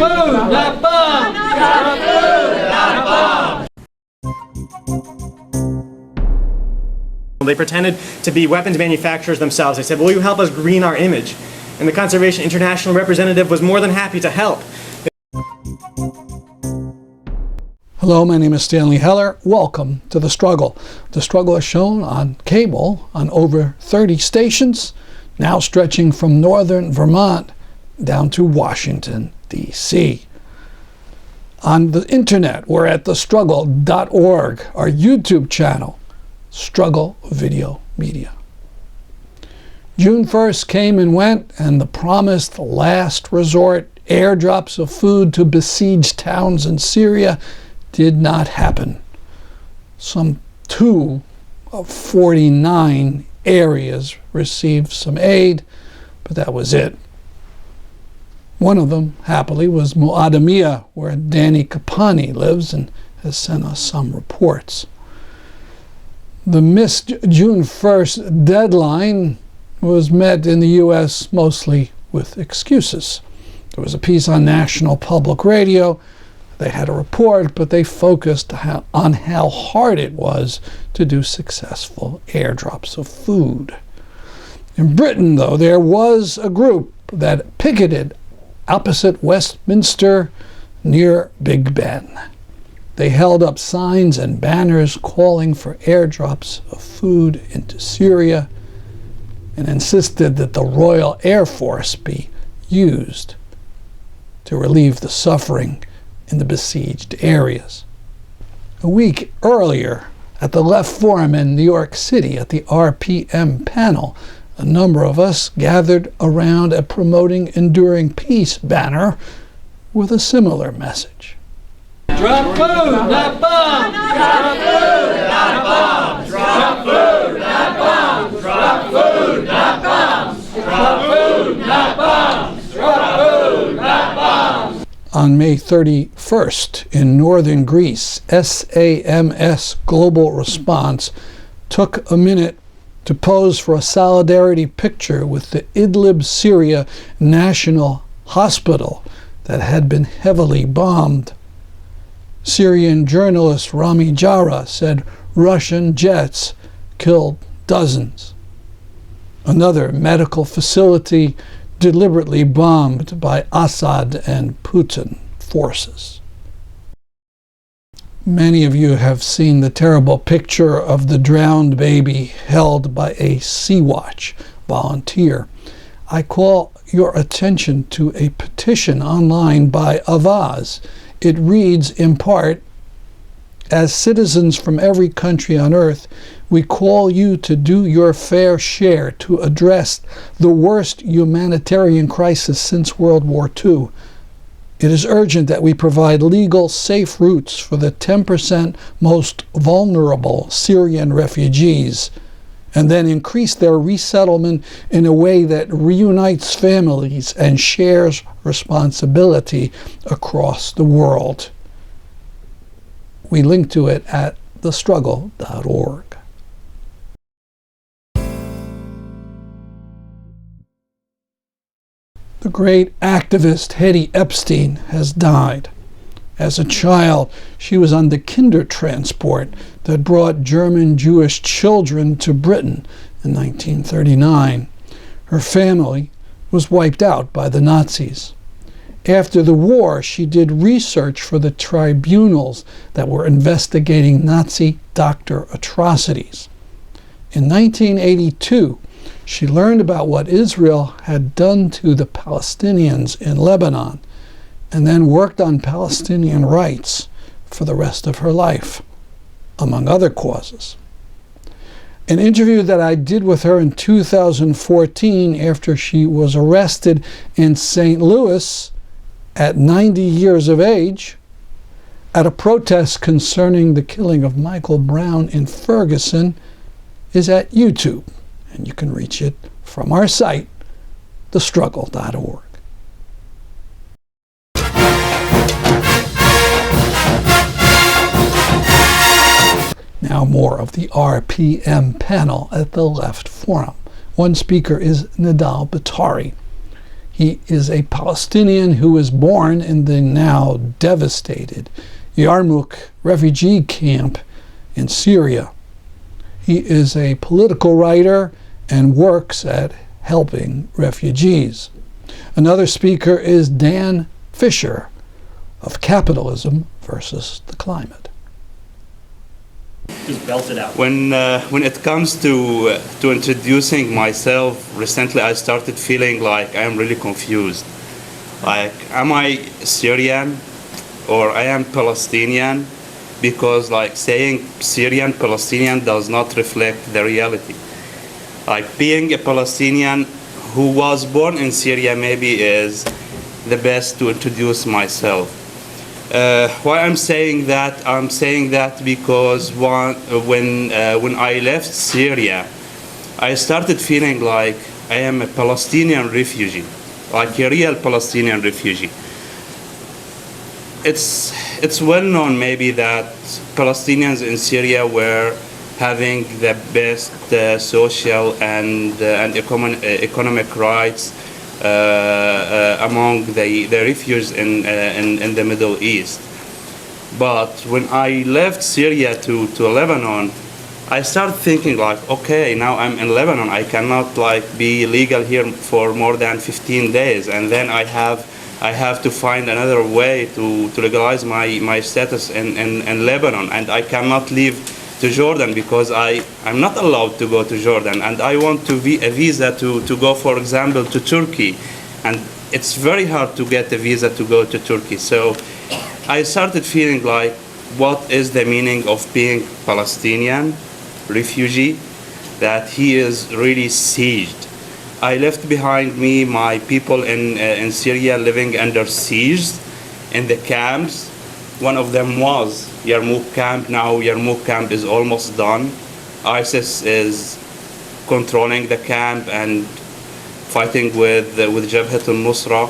food, not bombs! Drop food, not bombs! They pretended to be weapons manufacturers themselves. They said, will you help us green our image? And the Conservation International representative was more than happy to help. Hello, my name is Stanley Heller. Welcome to The Struggle. The Struggle is shown on cable on over 30 stations, now stretching from northern Vermont down to Washington, D.C. On the internet, we're at thestruggle.org, our YouTube channel, Struggle Video Media. June 1st came and went, and the promised last resort airdrops of food to besieged towns in Syria did not happen. Some 2 of 49 areas received some aid, but that was it. One of them, happily, was Muadamiyah, where Danny Kapani lives and has sent us some reports. The missed June 1st deadline was met in the U.S. mostly with excuses. There was a piece on National Public Radio. They had a report, but they focused on how hard it was to do successful airdrops of food. In Britain, though, there was a group that picketed opposite Westminster near Big Ben. They held up signs and banners calling for airdrops of food into Syria and insisted that the Royal Air Force be used to relieve the suffering in the besieged areas. A week earlier, at the Left Forum in New York City at the RPM panel, a number of us gathered around a Promoting Enduring Peace banner with a similar message. Drop food, not bombs! Drop food, not bombs! Drop food, not bombs! Drop food, not bombs! Drop food, not bombs! Drop food, not bombs! On May 31st, in northern Greece, SAMS Global Response took a minute to pose for a solidarity picture with the Idlib, Syria National Hospital that had been heavily bombed. Syrian journalist Rami Jarrah said Russian jets killed dozens. Another medical facility deliberately bombed by Assad and Putin forces. Many of you have seen the terrible picture of the drowned baby held by a Sea-Watch volunteer. I call your attention to a petition online by Avaz. It reads in part, "As citizens from every country on earth, we call you to do your fair share to address the worst humanitarian crisis since World War II. It is urgent that we provide legal, safe routes for the 10% most vulnerable Syrian refugees, and then increase their resettlement in a way that reunites families and shares responsibility across the world." We link to it at thestruggle.org. The great activist Hetty Epstein has died. As a child, she was on the Kindertransport that brought German Jewish children to Britain in 1939. Her family was wiped out by the Nazis. After the war, she did research for the tribunals that were investigating Nazi doctor atrocities. In 1982, she learned about what Israel had done to the Palestinians in Lebanon, and then worked on Palestinian rights for the rest of her life, among other causes. An interview that I did with her in 2014 after she was arrested in St. Louis at 90 years of age at a protest concerning the killing of Michael Brown in Ferguson is at YouTube, and you can reach it from our site, thestruggle.org. Now more of the RPM panel at the Left Forum. One speaker is Nidal Batari. He is a Palestinian who was born in the now devastated Yarmouk refugee camp in Syria. He is a political writer and works at helping refugees. Another speaker is Dan Fisher of Capitalism versus the Climate. Just belt it out. When it comes to introducing myself, recently I started feeling like I am really confused. Like, am I Syrian or I am Palestinian? Because like saying Syrian Palestinian does not reflect the reality. Like being a Palestinian who was born in Syria maybe is the best to introduce myself. Why I'm saying that? I'm saying that because when I left Syria, I started feeling like I am a Palestinian refugee, like a real Palestinian refugee. It's well known maybe that Palestinians in Syria were having the best social and economic rights among the refugees in the Middle East. But when I left Syria to Lebanon, I started thinking like, okay, now I'm in Lebanon, I cannot like be legal here for more than 15 days, and then I have to find another way to legalize my status in Lebanon, and I cannot leave to Jordan because I'm not allowed to go to Jordan, and I want a visa to go, for example, to Turkey, and it's very hard to get a visa to go to Turkey. So I started feeling like, what is the meaning of being Palestinian refugee, that he is really sieged. I left behind me my people in Syria living under siege in the camps. One of them was Yarmouk camp. Now Yarmouk camp is almost done. ISIS is controlling the camp and fighting with Jabhat al-Nusra,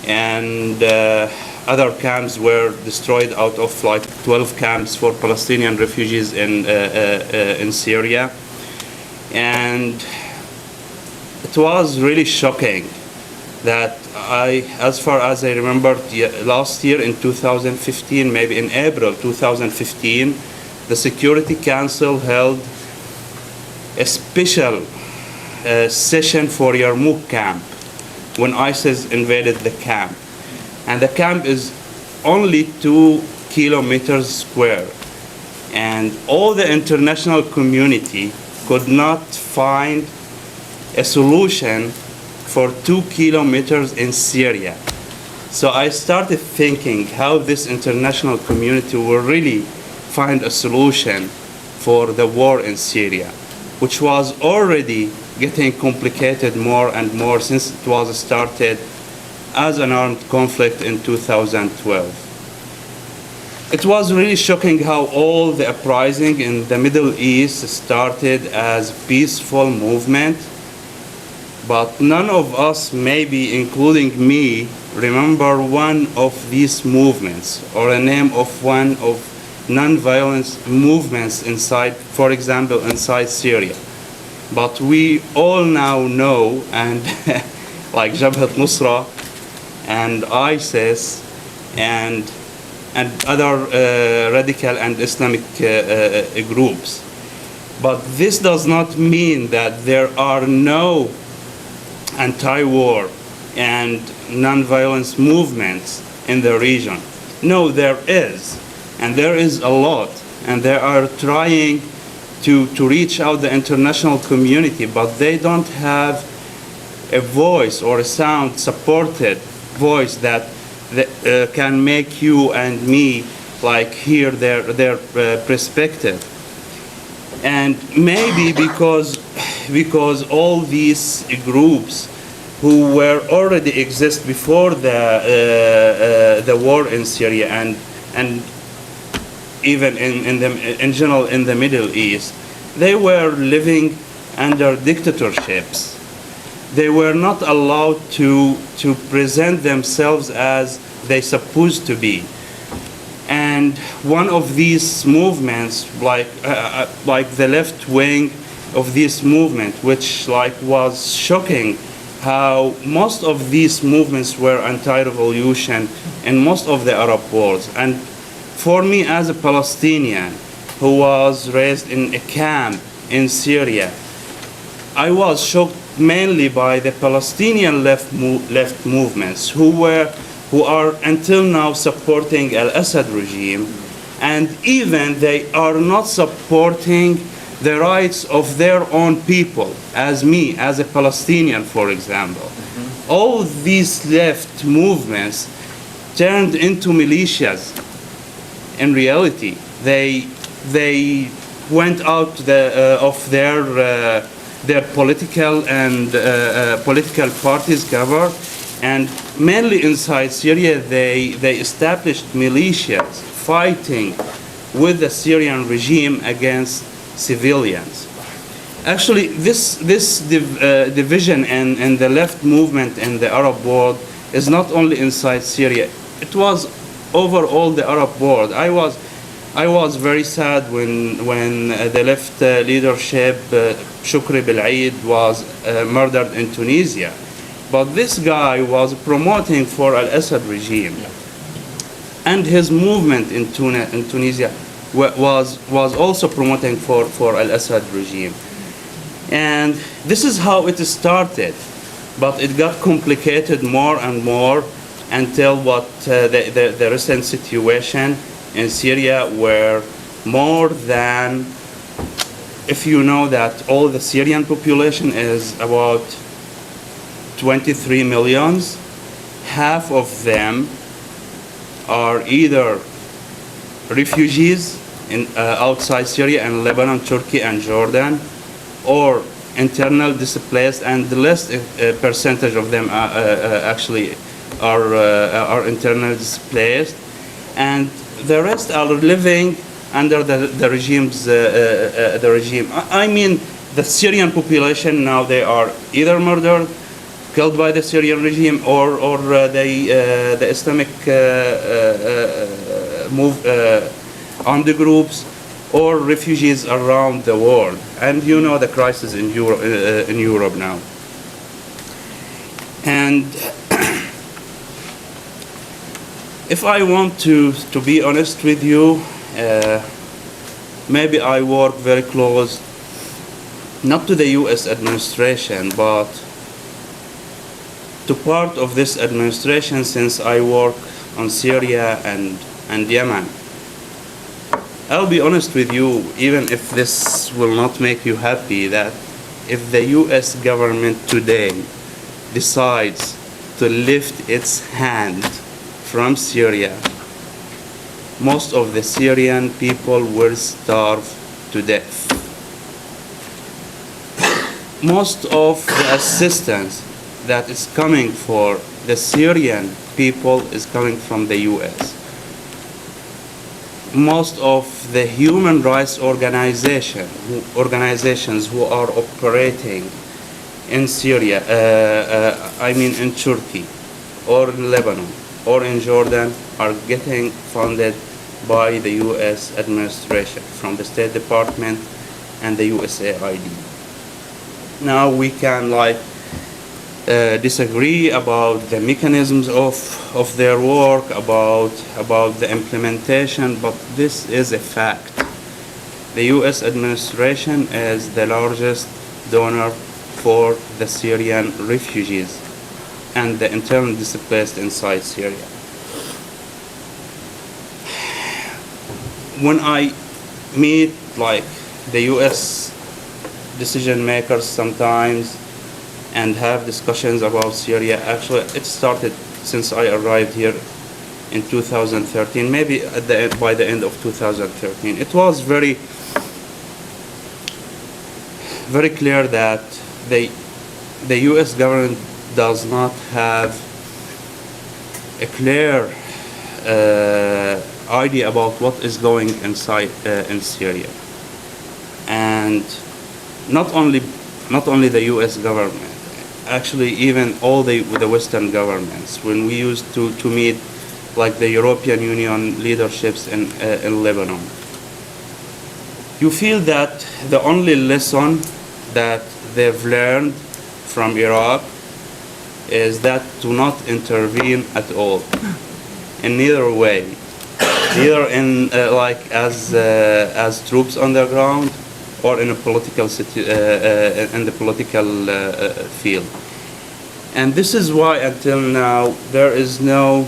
and other camps were destroyed out of like 12 camps for Palestinian refugees in Syria. And it was really shocking that as far as I remember, last year in 2015, maybe in April 2015, the Security Council held a special session for Yarmouk camp when ISIS invaded the camp. And the camp is only 2 kilometers square. And all the international community could not find a solution for 2 kilometers in Syria. So I started thinking how this international community will really find a solution for the war in Syria, which was already getting complicated more and more since it was started as an armed conflict in 2012. It was really shocking how all the uprising in the Middle East started as peaceful movement, but none of us, maybe including me, remember one of these movements or a name of one of non-violence movements inside, for example, inside Syria. But we all now know, and like Jabhat Nusra and ISIS and other radical and Islamic groups. But this does not mean that there are no anti-war and non-violence movements in the region. No, there is, and there is a lot, and they are trying to reach out the international community, but they don't have a voice or a sound supported voice that can make you and me like hear their perspective. And maybe because all these groups who were already exist before the war in Syria and even in general in the Middle East, they were living under dictatorships. They were not allowed to present themselves as they supposed to be. And one of these movements, like the left wing of this movement, which like was shocking how most of these movements were anti-revolution in most of the Arab world. And for me as a Palestinian who was raised in a camp in Syria, I was shocked mainly by the Palestinian left movements who are until now supporting al-Assad regime, and even they are not supporting the rights of their own people, as me, as a Palestinian, for example. All these left movements turned into militias. In reality, they went out of their political and political parties cover, and mainly inside Syria, they established militias fighting with the Syrian regime against civilians. Actually, this division and the left movement in the Arab world is not only inside Syria. It was over all the Arab world. I was very sad when the left leadership, Shukri Belaid, was murdered in Tunisia. But this guy was promoting for al-Assad regime, and his movement in Tunisia was also promoting for al-Assad regime. And this is how it started, but it got complicated more and more until the recent situation in Syria, where more than, if you know that all the Syrian population is about 23 million, half of them are either refugees outside Syria and Lebanon, Turkey, and Jordan, or internal displaced, and the less percentage of them actually are internal displaced, and the rest are living under the regime's the regime. I mean, the Syrian population now, they are either murdered, killed by the Syrian regime, or the Islamic armed groups, or refugees around the world. And you know the crisis in Europe now. And if I want to be honest with you, maybe I work very close, not to the US administration, but to part of this administration, since I work on Syria and Yemen. I'll be honest with you, even if this will not make you happy, that if the US government today decides to lift its hand from Syria, most of the Syrian people will starve to death. Most of the assistance that is coming for the Syrian people is coming from the US. Most of the human rights organizations who are operating in Syria, I mean in Turkey, or in Lebanon, or in Jordan, are getting funded by the US administration, from the State Department and the USAID. Now we can disagree about the mechanisms of their work, about the implementation, but this is a fact. The US administration is the largest donor for the Syrian refugees and the internally displaced inside Syria. When I meet the US decision makers sometimes and have discussions about Syria, actually it started since I arrived here in 2013, maybe by the end of 2013. It was very clear that the US government does not have a clear idea about what is going inside in Syria. And not only the US government, actually even all the Western governments, when we used to meet the European Union leaderships in Lebanon, you feel that the only lesson that they've learned from Iraq is that to not intervene at all, in neither way, either in like as troops on the ground or in a political in the political field. And this is why until now there is no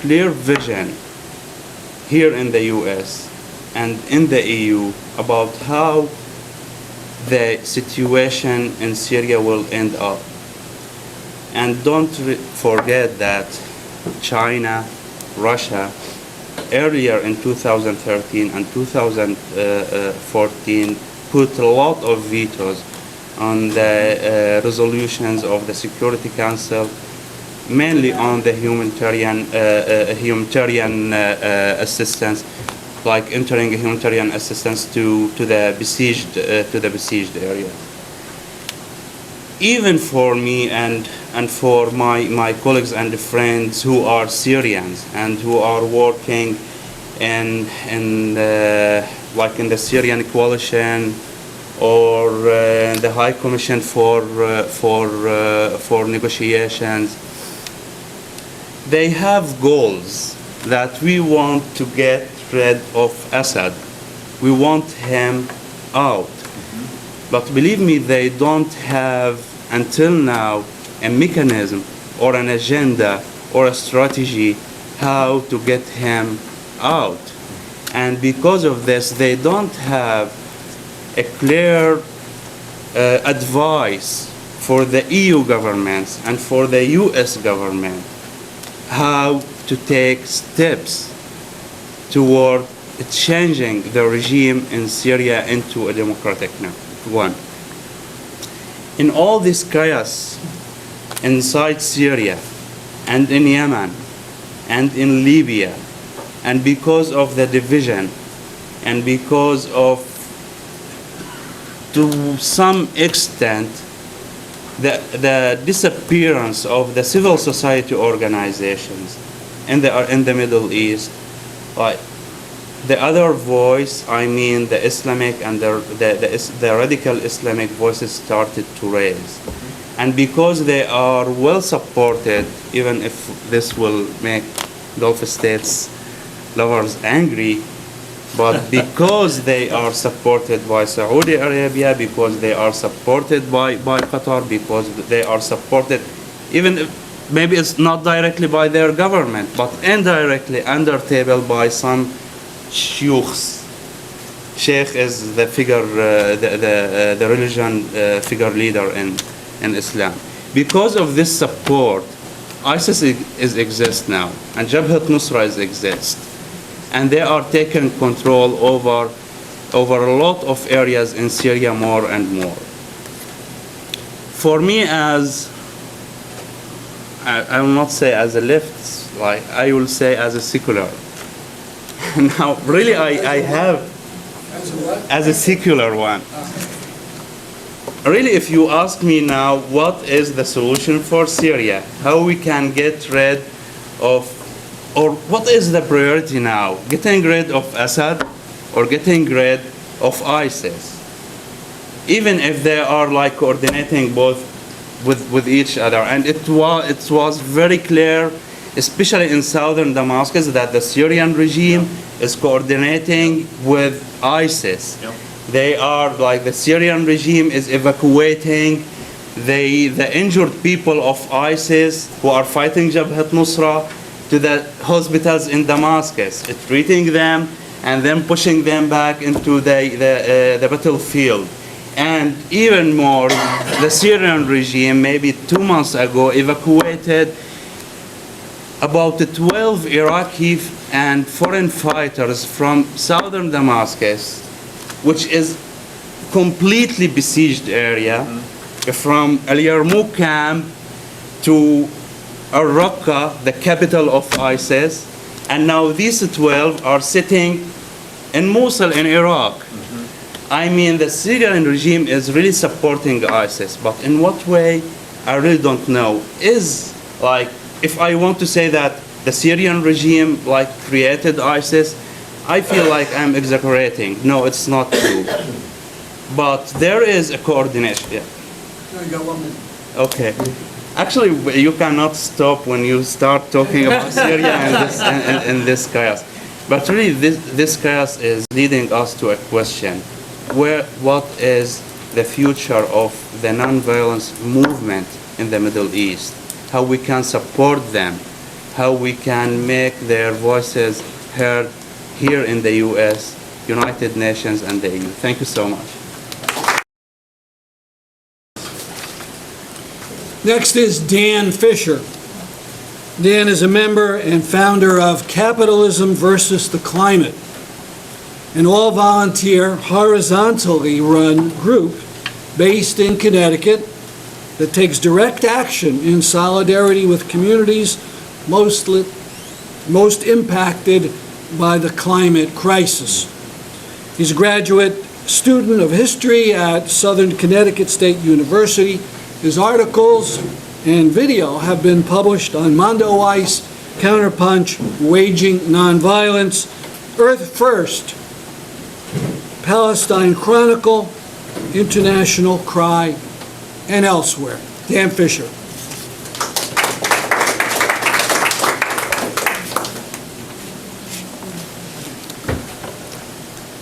clear vision here in the US and in the EU about how the situation in Syria will end up. And don't forget that China, Russia, earlier in 2013 and 2014 put a lot of vetoes on the resolutions of the Security Council, mainly on the humanitarian assistance, like entering humanitarian assistance to the besieged area. Even for me and for my colleagues and friends who are Syrians and who are working in like in the Syrian coalition or the High Commission for negotiations, they have goals that we want to get rid of Assad. We want him out. But believe me, they don't have until now a mechanism or an agenda or a strategy how to get him out. And because of this, they don't have a clear advice for the EU governments and for the US government how to take steps toward changing the regime in Syria into a democratic one. In all this chaos inside Syria and in Yemen and in Libya, and because of the division and because of, to some extent, the disappearance of the civil society organizations in the Middle East, the other voice, I mean the Islamic and the radical Islamic voices started to raise. And because they are well supported, even if this will make Gulf states lovers angry, but because they are supported by Saudi Arabia, because they are supported by Qatar, because they are supported, even if maybe it's not directly by their government, but indirectly under table by some shuyukhs. Sheikh is the figure, the religion figure leader in Islam. Because of this support, ISIS exists now, and Jabhat Nusra exists. And they are taking control over a lot of areas in Syria more and more. For me, as I will not say as a left, like I will say as a secular. Now, really, I have as a secular one. Really, if you ask me now, what is the solution for Syria? How we can get rid of, or what is the priority now? Getting rid of Assad or getting rid of ISIS? Even if they are like coordinating both with each other. And it was very clear, especially in southern Damascus, that the Syrian regime is coordinating with ISIS. Yep. They are like, the Syrian regime is evacuating the injured people of ISIS who are fighting Jabhat Nusra to the hospitals in Damascus, treating them and then pushing them back into the battlefield. And even more, the Syrian regime, maybe 2 months ago, evacuated about 12 Iraqi and foreign fighters from southern Damascus, which is completely besieged area, from Al Yarmouk camp to Al-Raqqa, the capital of ISIS. And now these 12 are sitting in Mosul in Iraq. I mean, the Syrian regime is really supporting ISIS, but in what way, I really don't know. Is like, if I want to say that the Syrian regime like created ISIS, I feel like I'm exaggerating. No, it's not true. But there is a coordination. Yeah. No, you got 1 minute. Okay. Actually, you cannot stop when you start talking about Syria and this chaos. But really, this chaos is leading us to a question: what is the future of the nonviolence movement in the Middle East? How we can support them? How we can make their voices heard here in the U.S., United Nations, and the EU? Thank you so much. Next is Dan Fisher. Dan is a member and founder of Capitalism versus the Climate, an all-volunteer, horizontally run group based in Connecticut that takes direct action in solidarity with communities most impacted by the climate crisis. He's a graduate student of history at Southern Connecticut State University. His articles and video have been published on Mondoweiss, Counterpunch, Waging Nonviolence, Earth First, Palestine Chronicle, International Cry, and elsewhere. Dan Fisher.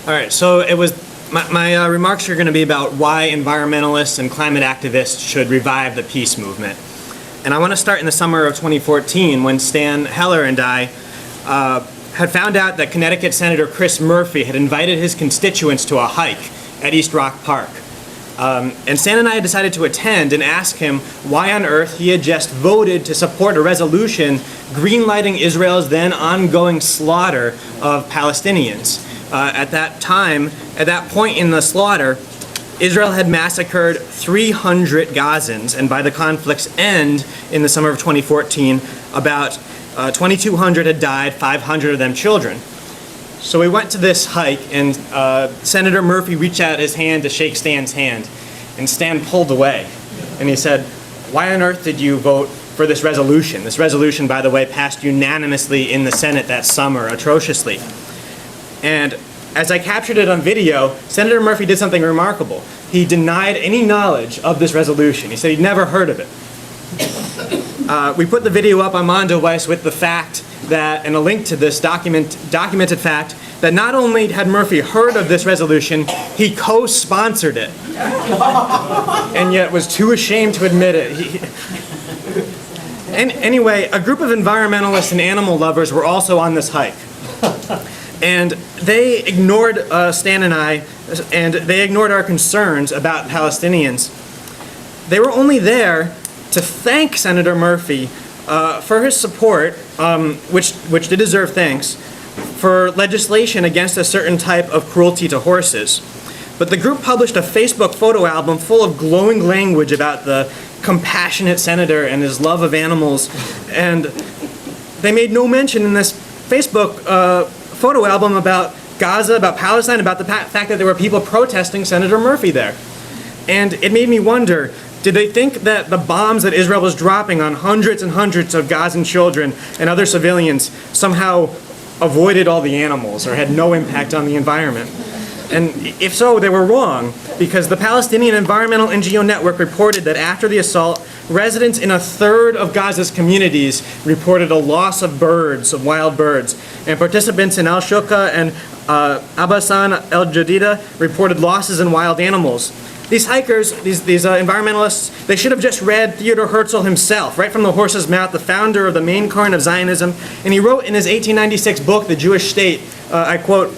All right, so it was my remarks are going to be about why environmentalists and climate activists should revive the peace movement. And I want to start in the summer of 2014 when Stan Heller and I had found out that Connecticut Senator Chris Murphy had invited his constituents to a hike at East Rock Park. And Stan and I decided to attend and ask him why on earth he had just voted to support a resolution greenlighting Israel's then ongoing slaughter of Palestinians. At that point in the slaughter, Israel had massacred 300 Gazans, and by the conflict's end in the summer of 2014, about 2,200 had died, 500 of them children. So we went to this hike, and Senator Murphy reached out his hand to shake Stan's hand, and Stan pulled away. And he said, "Why on earth did you vote for this resolution?" This resolution, by the way, passed unanimously in the Senate that summer, atrociously. And as I captured it on video, Senator Murphy did something remarkable. He denied any knowledge of this resolution. He said he'd never heard of it. We put the video up on Mondoweiss with the fact that, and a link to this documented fact, that not only had Murphy heard of this resolution, he co-sponsored it. And yet was too ashamed to admit it. Anyway, a group of environmentalists and animal lovers were also on this hike. And they ignored Stan and I, and they ignored our concerns about Palestinians. They were only there to thank Senator Murphy for his support, which did deserve thanks, for legislation against a certain type of cruelty to horses. But the group published a Facebook photo album full of glowing language about the compassionate senator and his love of animals, and they made no mention in this Facebook photo album about Gaza, about Palestine, about the fact that there were people protesting Senator Murphy there. And it made me wonder, did they think that the bombs that Israel was dropping on hundreds and hundreds of Gazan children and other civilians somehow avoided all the animals or had no impact on the environment? And if so, they were wrong, because the Palestinian Environmental NGO Network reported that after the assault, residents in a third of Gaza's communities reported a loss of birds, of wild birds, and participants in Al-Shuka and Abasan El-Jadida reported losses in wild animals. These hikers, these environmentalists, they should have just read Theodor Herzl himself, right from the horse's mouth, the founder of the main current of Zionism, and he wrote in his 1896 book, The Jewish State, I quote,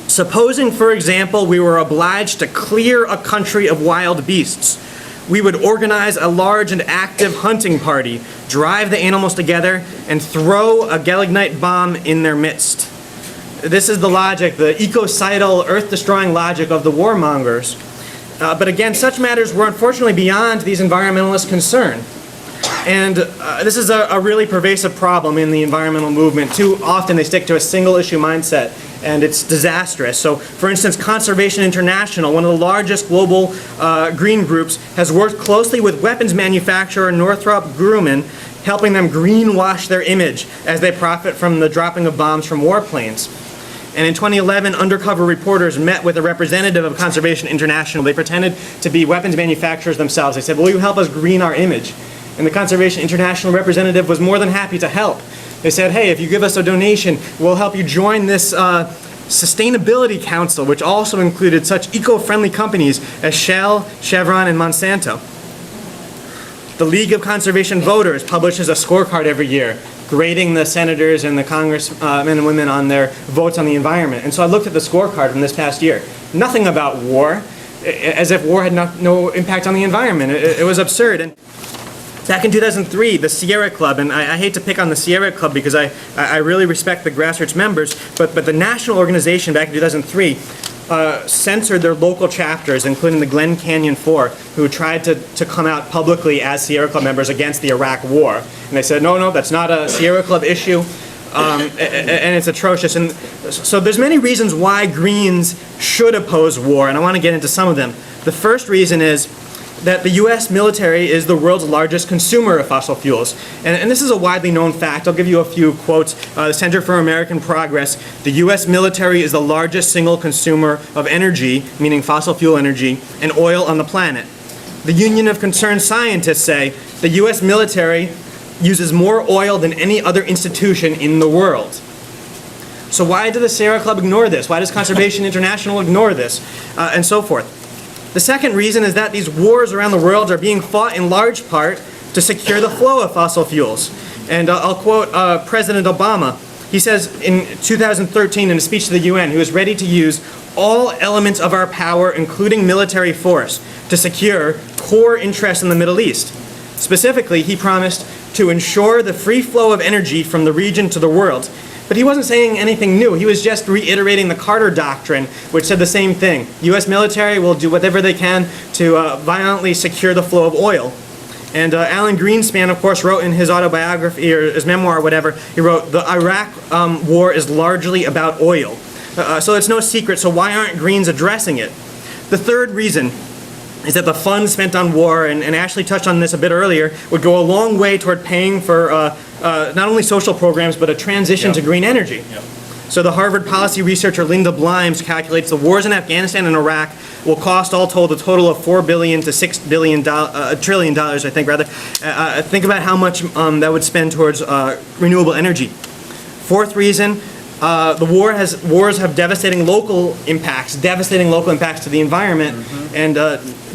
"Supposing, for example, we were obliged to clear a country of wild beasts, we would organize a large and active hunting party, drive the animals together, and throw a gelignite bomb in their midst." This is the logic, the ecocidal, earth-destroying logic of the warmongers. But again, such matters were unfortunately beyond these environmentalists' concern. And this is a really pervasive problem in the environmental movement. Too often they stick to a single issue mindset, and it's disastrous. So, for instance, Conservation International, one of the largest global green groups, has worked closely with weapons manufacturer Northrop Grumman, helping them greenwash their image as they profit from the dropping of bombs from warplanes. And in 2011, undercover reporters met with a representative of Conservation International. They pretended to be weapons manufacturers themselves. They said, will you help us green our image? And the Conservation International representative was more than happy to help. They said, hey, if you give us a donation, we'll help you join this Sustainability Council, which also included such eco-friendly companies as Shell, Chevron, and Monsanto. The League of Conservation Voters publishes a scorecard every year, grading the senators and the congressmen and women on their votes on the environment. And so I looked at the scorecard from this past year. Nothing about war, as if war had no impact on the environment. It was absurd. And back in 2003, the Sierra Club, and I hate to pick on the Sierra Club because I really respect the grassroots members, but the national organization back in 2003 censored their local chapters, including the Glen Canyon Four, who tried to come out publicly as Sierra Club members against the Iraq War. And they said, no, that's not a Sierra Club issue, and it's atrocious. And so there's many reasons why Greens should oppose war, and I want to get into some of them. The first reason is that the U.S. military is the world's largest consumer of fossil fuels. And this is a widely known fact. I'll give you a few quotes. The Center for American Progress, the U.S. military is the largest single consumer of energy, meaning fossil fuel energy, and oil on the planet. The Union of Concerned Scientists say the U.S. military uses more oil than any other institution in the world. So why does the Sierra Club ignore this? Why does Conservation International ignore this? And so forth. The second reason is that these wars around the world are being fought in large part to secure the flow of fossil fuels. And I'll quote President Obama. He says in 2013 in a speech to the UN, he was ready to use all elements of our power, including military force, to secure core interests in the Middle East. Specifically, he promised to ensure the free flow of energy from the region to the world. But he wasn't saying anything new. He was just reiterating the Carter Doctrine, which said the same thing. U.S. military will do whatever they can to violently secure the flow of oil. And Alan Greenspan, of course, wrote in his autobiography, or his memoir, or whatever, he wrote, the Iraq war is largely about oil. So it's no secret, so why aren't Greens addressing it? The third reason is that the funds spent on war, and Ashley touched on this a bit earlier, would go a long way toward paying for not only social programs, but a transition to green energy. So the Harvard policy researcher Linda Blimes calculates the wars in Afghanistan and Iraq will cost all told a total of $4 billion to $6 billion, $1 trillion, I think, rather. Think about how much that would spend towards renewable energy. Fourth reason, wars have devastating local impacts to the environment. And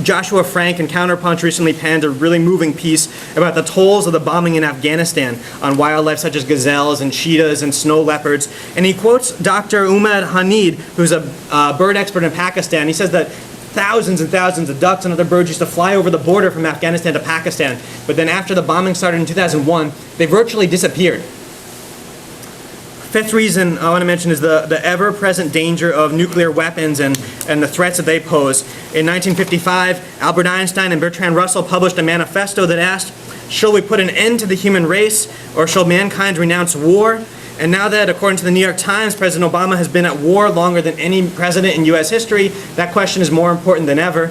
Joshua Frank and Counterpunch recently penned a really moving piece about the tolls of the bombing in Afghanistan on wildlife such as gazelles and cheetahs and snow leopards. And he quotes Dr. Umad Hanid, who's a bird expert in Pakistan. He says that thousands and thousands of ducks and other birds used to fly over the border from Afghanistan to Pakistan. But then after the bombing started in 2001, they virtually disappeared. Fifth reason I want to mention is the ever-present danger of nuclear weapons and the threats that they pose. In 1955, Albert Einstein and Bertrand Russell published a manifesto that asked, shall we put an end to the human race, or shall mankind renounce war? And now that, according to the New York Times, President Obama has been at war longer than any president in U.S. history, that question is more important than ever.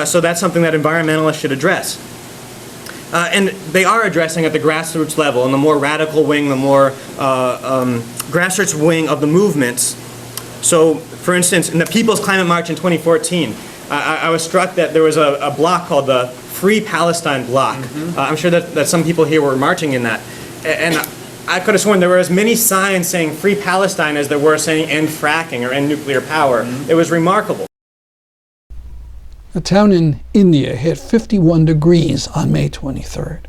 So that's something that environmentalists should address. And they are addressing at the grassroots level, and the more radical wing, the more grassroots wing of the movements. So, for instance, in the People's Climate March in 2014, I was struck that there was a block called the Free Palestine Block. I'm sure that some people here were marching in that. And I could have sworn there were as many signs saying Free Palestine as there were saying end fracking or end nuclear power. It was remarkable. A town in India hit 51 degrees on May 23rd.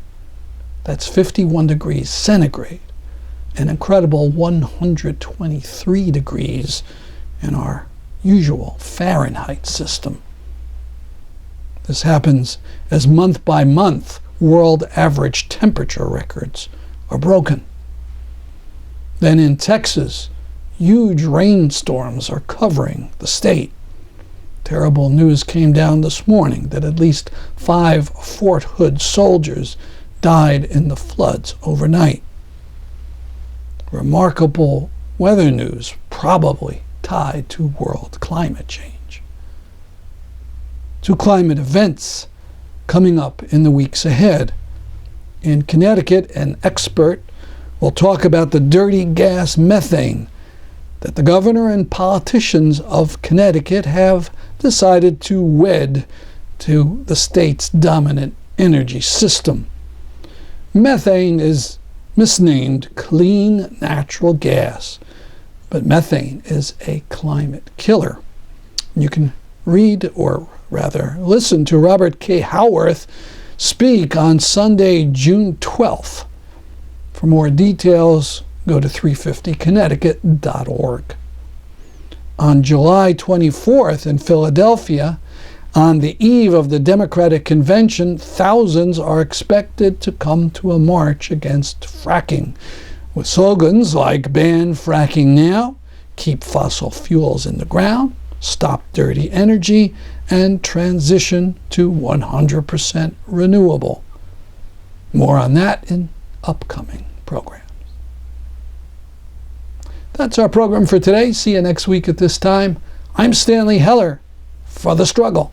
That's 51 degrees centigrade, an incredible 123 degrees in our usual Fahrenheit system. This happens as month by month world average temperature records are broken. Then in Texas, huge rainstorms are covering the state. Terrible news came down this morning that at least 5 Fort Hood soldiers died in the floods overnight. Remarkable weather news, probably tied to world climate change. 2 climate events coming up in the weeks ahead. In Connecticut, an expert will talk about the dirty gas methane that the governor and politicians of Connecticut have decided to wed to the state's dominant energy system. Methane is misnamed clean natural gas, but methane is a climate killer. You can read, or rather listen to Robert K. Howarth speak on Sunday, June 12th. For more details, go to 350connecticut.org. On July 24th in Philadelphia, on the eve of the Democratic Convention, thousands are expected to come to a march against fracking, with slogans like "Ban fracking now," "Keep fossil fuels in the ground," "Stop dirty energy," and "Transition to 100% renewable." More on that in upcoming programs. That's our program for today. See you next week at this time. I'm Stanley Heller for The Struggle.